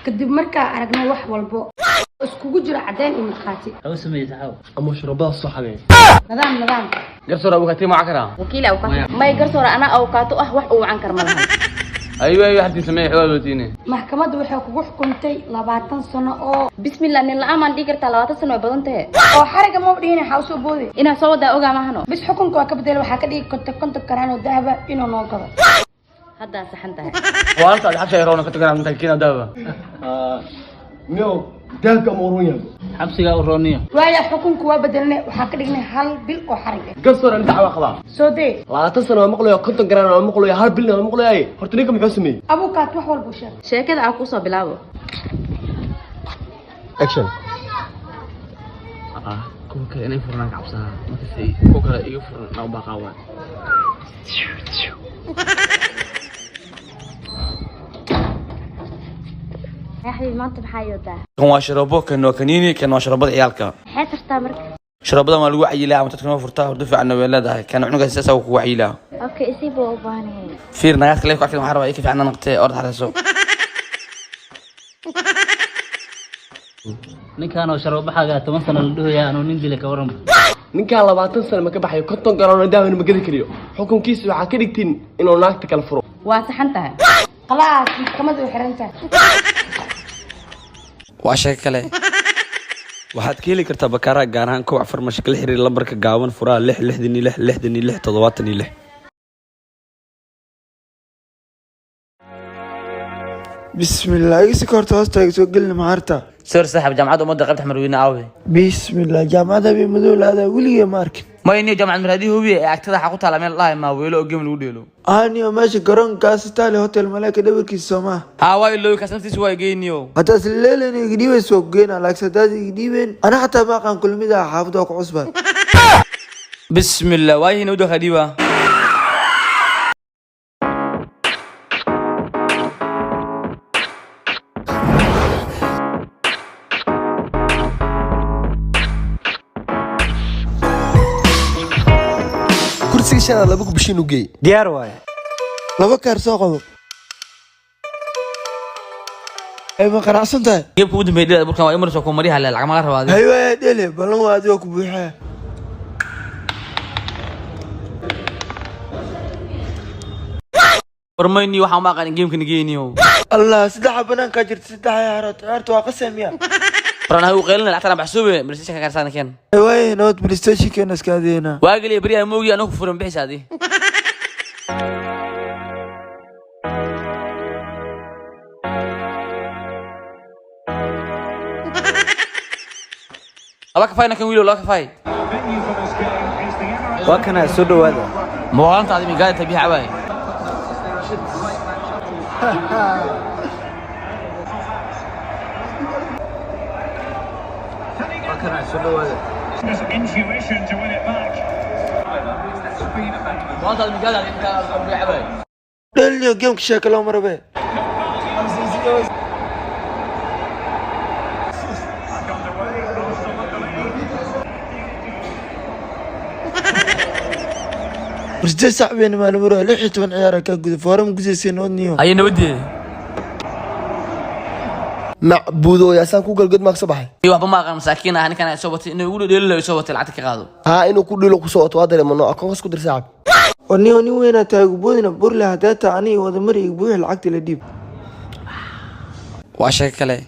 kadib markaa aragno wax walbo iskugu jira cadeen iyo markhaati أو سميت حاو أما شربها الصحابي nidaam قرصور أبو كاتي معك راه وكيل أوقات ما يقرصور أنا أوقاته wax uu can karma lahayn أيوة حد يسميه حوال وتيني maxkamaddu waxay kugu xukuntay 20 sano oo بسم الله nin la aman dhigarta 20 sano way badan tahay oo xariga ma dhigin waxa soo booday ina soo wada ogaa mahano bis xukunka waa ka bedel waxa ka dhigi konta karaan oo dahaba inuu noo gado hadda saxan tahay وأنت حتى يرون كنت كلام تكينا دابا ميو دهب كمورونيا حبسي قاو رونية waaya xukunku waa bedelnay waxa ka dhignay hal bil oo xarig قرصور أنت عواقبها soo day لا تصل مقلو كنت قران مقلو هل بلنا مقلو أي هرتنيكم حسمي abukaat wax walba sheeg sheekada aan ku soo bilaabo أكشن كوكا أنا فرناك عبسها ما تسي كوكا يفرن أو بقاوة يا حبيبي ما أنت بحيوتها كان شربوه كانوا كنيني كانوا شربات عيالك حياترتا مرك شربات ما الوعي لا متتكلم فرتاه ودفع عنه ولادها كان عنق اساسا وعي لا أوكي سيبه أباني فير نغاس كليك واحد محاربه كيف عندنا نقطه اورد على سوق نكانوا شرب حاجة تمثل الدهية يا أنو ننزل كورم ninkaan 20 sano ma ka baxayo konton garoon oo daawin ma geli kariyo xukunkiisu waxa ka dhigtiin inuu naagta kala furo waa saxan tahay khalaas maxkamaddu way xiran tahay واشيك كله waxaad ka heli kartaa bakaara gaar ahaan koox farmasho kala xiriir lambarka gaaban furaha 666 بسم الله يسك هرت هوستاك سو قلنا مهارتا سير صاحب جامعه امده قبت حمروينا عاوي بسم الله جامعة بمدول هذا ولي مارك ما اني جامعه مرادي هوبي اكتدا حقو تالا مeel الله ما ويلو جيم لو ديلو اني ماشي قرون كاس تالي هوتيل ملاك دبركي سوما ها واي لو كاسنتيس واي جينيو حتى سليلني قديم سوقينا لاك سدادي قديم انا حتى ما كان كل مدى حافظوك عصبا بسم الله واي نودو خديبه kursiga shanaad laba ku bishin u geey ديار واي لو كار سوقو اي ما قنعسنتها جيب كود ميدل بركان واي مرسو كو مريها لا لعق ما ربادي ايوه يا دلي بلن واديو كبوخه برميني waxaan ma aqaan game kan geeniyo الله سدح بنان كاجرت سدح يا عرت عرت واقسم يا برنا هو قيلنا لعتنا بحسوبه بلاستيشن كان سنه كان ايوه نوت بلاي ستيشن كان اسكادينا واقلي بريا موغي انا كفرن بحس هذه أباك فاي نكمل ولا كفاي وكنا سودو هذا ما أنت هذه مقالة تبيها عباي وكنا سودو هذا intuition to win it back. ما أنت هذه مقالة تبيها عباي دلني جيم شكل عمر به بس ده صعبين ما نمره لحيت من عيارك أقول فورم جزء سنونيو أي نودي macbuudo yaasaan ku galgad maaq sabaxay أيوة بما قام مساكين أنا كان يصوت إنه يقولوا ديل يصوت العتك قاضو ها inuu ku dhilo ku soo wato dareemano akoon isku dir saacad وني وين تاجبودنا برله داتا عني وذمري يبوح العقد لديب واشيك كله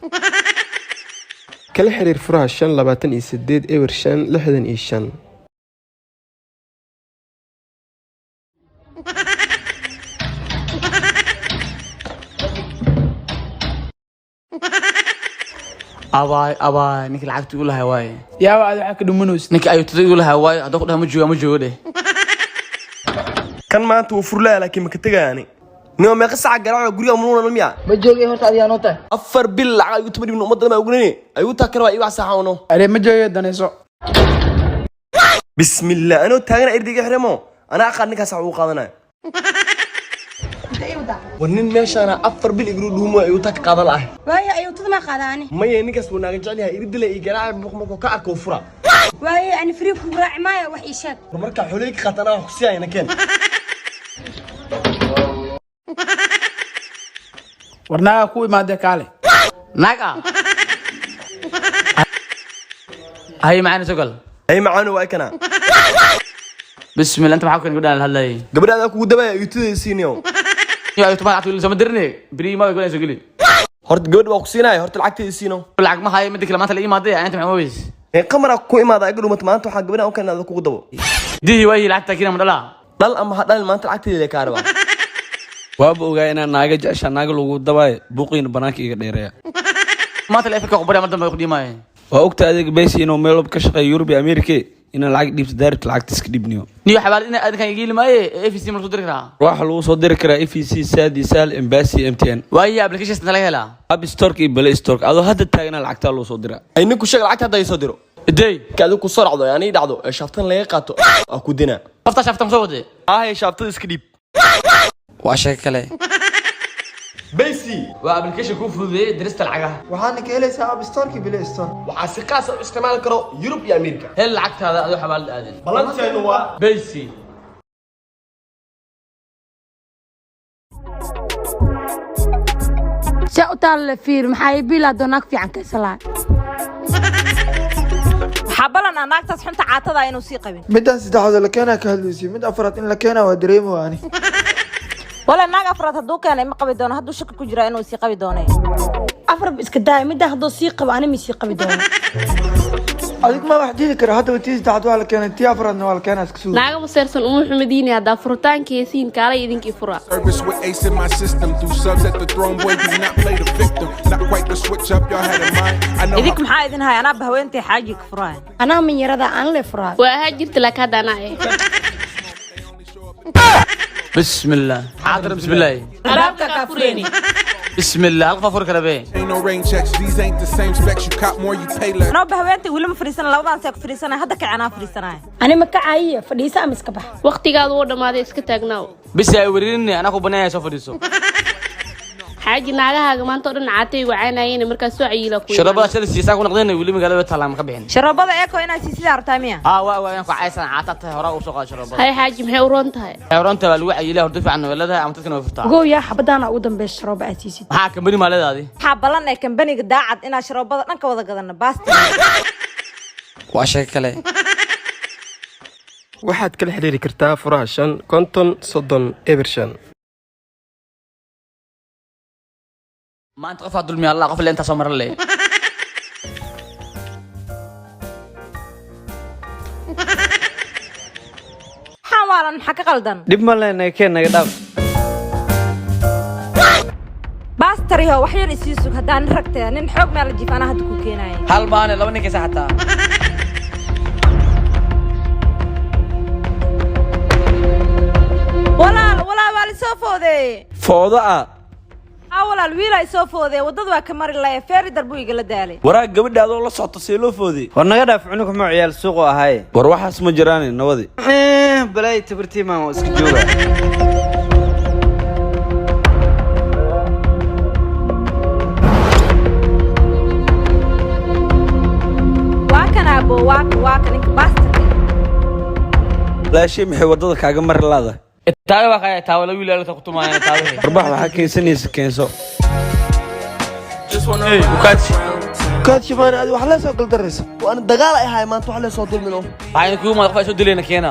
kala xiriir furaha 528 ewer 565 أباي نك العقد يقول لها واي يا بعد حكي دمنوس نك أيوة تقول لها واي هذا كلها مجوا ده kan maanta wuu furlaa laakiin ma ka tagaani nimo meeqa saac garaaco guriga muluna miya ما جوجي هرت هذه أنا طه afar bil lacag ayuu tumadi ummadda ma ognani ayuu taa kale waa iwax saxawno أري ما جوجي دنيسو bismillah anoo taagana irdiga xiramo ana aqaan ninkaas waxa uu qaadanaya ونن meeshana afar bil igru dhuumo ayuu taa ka qaadan lahay waaya ayuu tudma qaadaani maya ninkaas wuu naaga jecel yahay iridile iyo garaac markuu ka arko fura waaya ani free ku raaci maayo wax ii sheeg marka xulay ka qatana wax si ayna keen ورناها كوي ما ده كالي ناقة هاي معانا سوقل ay macaano waa kana بسم الله انت معاك نقول لها هلا gabadhaada kugu dabaya yutidaysiiniyo يا انت ما عطوا لي درني بري ما يقول سوقلي horta gabadh waa ku siinaya horta lacagteeda siino العق ما هاي مدك لما انت اللي ما ضيع انت معويس qamara ku imaada iga dhumat maanta waxaa gabadha u keenada kugu dabo دي وهي لعقتها كده من لا dhal ama ha dhalin maanta lacagteeda ka araba waaba ogaa inaan naaga jecesha naaga lagu dabaayo buuqiina banaanka iga dheereeya ما تلاقي فيك قبري ما دام ياخذ معي waa ogta adeeg beysi inuu meel walba ka shaqeeyo Yurub iyo Ameerika inaan lacag dhiibto daaribta lacagta iska dhibniyo نيو حبال ان ادك يجي لي ماي اف سي مرتو دركها waxa lagu soo diri karaa EFC Saadi Sal Embassy MTN وهي ابلكيشن تلاقي هلا App Store iyo Play Store adoo hadda taagna lacagta loo soo diraa ay ninku sheeg lacagta hadda ay soo diro دي kaadu ku soo racdo yani dhacdo ee shaftan laga qaato ku dina شفت مسودي ay shaftada iska dhib waa shay kale beysi وابلكيشن كو فودي درست العقها waxaana ka helaysaa app storeki play store waxaa si qaas ah u isticmaali karo Yurub iyo Ameerika هل العقد هذا ادو حبال ادن balanteenu waa بيسي saa u taalla fiir maxaa ii biilaa doonaag fiican kaysalaa xabalan anaagtaas xunta caatada inuu sii qabin midaan saddexaad oo la keenaa ka hadlaysay mid afraad in la keenaa waa dareemi waani wala naag afraad hadduu keenay ma qabi doono hadduu shaki ku jira inuu sii qabi doonay afarba iska daaya middaa hadduu sii qabo ani misii qabi doono adig ma wax diidi kara haddaba tii saddexaad waa la keenay tii afraadna waa la keenaa iska sugi naaga maseersan uma xumadiini haddaa furitaankeesiin kaalay idinkii fura Service with Ace in my system. Through subs at the throne, boy, do not play the victim. Not quite the switch up y'all had in mind. I know idink maxaa idin hay anaa bahweentay xaaji ka furaan anaa minyarada aan le furaa waa ahaa jirta laakiin hadda anaa بسم الله حاضر بسم الله alaabta ka fureni بسم الله القى فور كده بيه ain't no rain checks. These ain't the same specs. You cop more, you pay less. anoo bahweentay weli ma fariisana labadan see ku fariisanay hadda kacanaa fariisanay ani ma kacayiya fadhiisa ama iska bax waqtigaadu wuu dhammaaday iska taagnaaw بس يا وريني انا كو بنايا سو فديسو xaaji naagahaaga maanta oo dhan caatay wacaanayeen markaas soo cayiila ku شربها شل سيسا كو نقدين ولي magaalada tala ma ka bixin sharoobada eeko inaad sii sidaa rabtaa miya waa ku caysan caatata hore u soo qaad sharabada hay xaaji maxay u roon tahay xeeronta waa lagu cayiilaa horta fiican weelada ama dadkana way furtaa ogow yaa xabadaana ugu dambeysha sharooba aad siisid maxaa kambani maaleedaadi waxaa ballan ee kambaniga daacad inaad sharoobada dhan ka wada gadano baasta waa shay kale waxaad kala xiriiri kartaa furaha 5 konton 30 ebershan maanta qof dulmi Allah qof leenta soo maran leh xawaalan maxaa ka qaldan dib ma leenay keen naga dhaaf baastariho wax yar isii sug haddaan ragtay nin xoog meel jiifana hadda ku keenayo hal baane laba ninka saxata walaal waa la soo fooday foodo ah walaal wiil ay soo fooday wadada waa ka mari lahayd feeri darbu igala daalay waraa gabadha adoo la socoto see loo fooday war naga dhaaf cunug ma ciyaal suuq ahay war waxaas ma jiraan nabadi balay tabartii ma iska jooga waa kan abo waa kan ninka baastarka laashii maxay wadada kaaga mari laada taawe waa kaya taawe la wiil ka kutumaayna taawe warbax waxaa keensanaysa keenso kaad shimaan aad wax la soo galdaraysa waan dagaal ay ahay maanta wax la soo dulmino waxaan ku ma qof soo dileena keena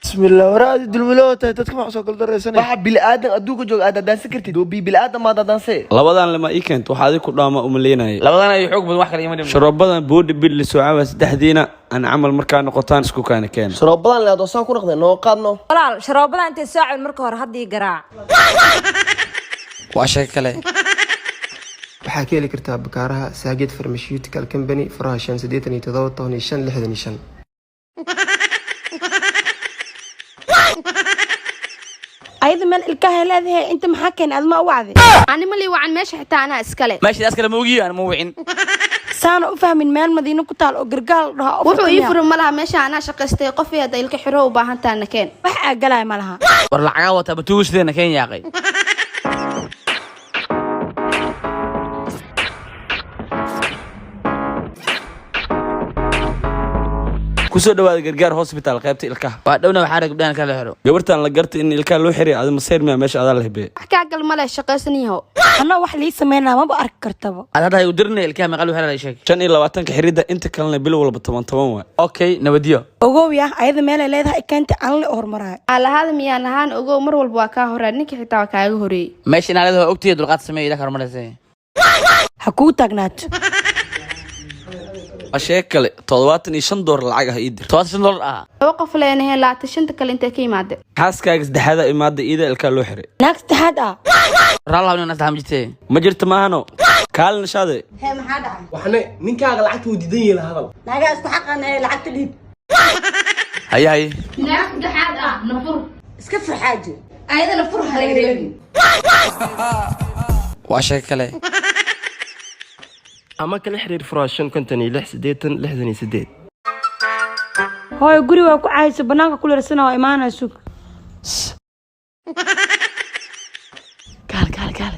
bismillah waraadi dulmilo tahay dadka wax soo galdaraysan waxa bil aadan adduunka joog aad dansan kartid oo bil aadan ma danse labadan lama ii keento waxaad ku dhaama uma leenayay labadan ay xoog badan wax kale ima dhiman sharobadan boodi bil soo caawa saddexdiina aan amal markaa noqotaan isku kaana keen sharobadan leedo saan ku noqday noo qaadno walaal sharoobada intay soo caawin marka hore haddii garaac waa shay kale waxaa ka heli kartaa bakaaraha Saagid Pharmaceutical Company furaha 587 ayada meel ilkaha leedahay inta maxaa keenay adma u wacday ani ma lii wacan meesha xitaa anaa iskale meesha iskale ma ogiyo aan ma wicin saana u fahmin meel madiino ku taal oo gargaal dhaho wuxuu ii furin malaha meesha anaa shaqaystay qof ay ilka xiro u baahan tahay nakeen wax aagalay malaha war lacaga wata batuusdeena keen yaaqay kusoo dhawaada gargaar hospital qaybta ilkaha waa dhowna waxaa gabdhahan kala xiro gabartan la gartay in ilkaha loo xiray adama seer miya meesha adaa la hibee wax kaa gal male shaqaysaniyaho anna wax lii sameynaa maba arki kartaba aad hadda u dirnay ilkaha maqal waxa la sheeg 25 xirida inta kalena bil walba 10 waa okay nabadiyo ogow yaa ayada meel ay leedahay keenta aan la hormaray alahaada miyaan ahaan ogow mar walba waa kaa horaa ninka xitaa waa kaaga horeeyey meesha inaad ogtiyo dulqaad sameeyay ilaa hormarisay ha kuu taagnaato ashee kale $75 lacag ah iidir $75 ah laba qof leenahay 25 kale intee ka yimaade xaaskaaga saddexaad imaada iida ilkaha loo xiray naag saddexaad ah raallah inaan asxaab jitay ma jirto maahano kaalin shaade hee maxaa dhacay waxna ninkaaga lacagta uu diidan yahay hadal naaga isku xaqan ee lacagta dhiib hay naag saddexaad ah nafur iska farxaaji ayadana fur hareereebin waa shay kale ama kala xiriir furaashan 56 hooy guri waa ku caayso banaanka ku leersana waa imaanay sug kaal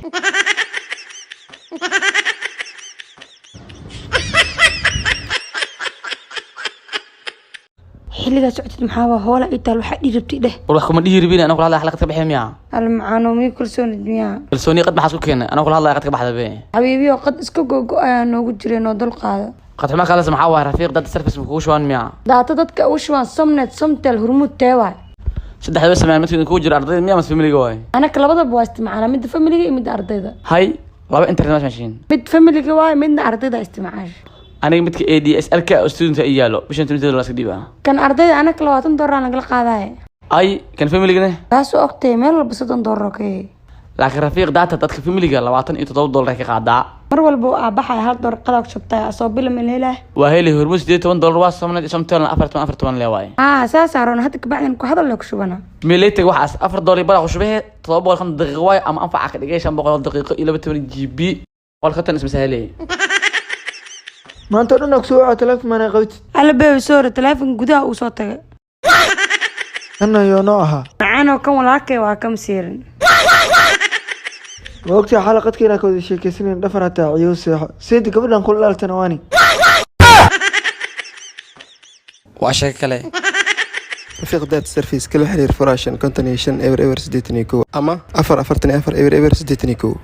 xilliga socodid maxaa waa hoola inta waxa dhiribti dheh wax kuma dhiiribin anagu la xalaqad ka baxay miya al macaano mi kalsoonid miya kalsooni qad maxaa isku keenay anagu la hadlay qad ka baxda bee habiibiyo qad iska gogo ayaa noogu jireen oo dul qaada qad xuma kala maxaa waa rafiiq dad service ku shawaan miya daata dadka u shawaan somnet somtel hurmud teeway saddex bas sameeyay mid ku jira ardayda miya mas familiga way anaka labadaba waa isticmaalaa mid familiga iyo mid ardayda hay laba internet machine mid familiga waa midna ardayda isticmaasha aniga midka ADSL ka student ay yaalo bishan $20 iska diiba kan ardayda anaka $20 naga qaaday ay kan familiga taas oo ogtay meel walba $7 okay laakiin rafiiq data dadka familiga $27 ka qaadaa mar walba aa baxay $1 qadaag shubtay soo bil meel helaa waa helay hormuus $18 waa somnad somtel 44 leewaay saas aaron hadda ka bacdan ku hadal ku shubana meelay waxaas $4 baa ku shubay 750 daqiiqo way ama anfaca ka dhigay 500 daqiiqo iyo 12 GB walka tan isma sahalay maanta dhan ku soo telefoon qabti alla beebi soo telefoon gudaha uu soo tagay anna yo no aha macaano kan walaakay waa kam siirin waqti xalaqadkeena ka wada sheekaysaneen dhafarata ciyo seexo seed gabadhan ku laaltana waani waa shay kale rafiiq dad service kala xiriir furaashan 55 ever 82 ama 444 ever 82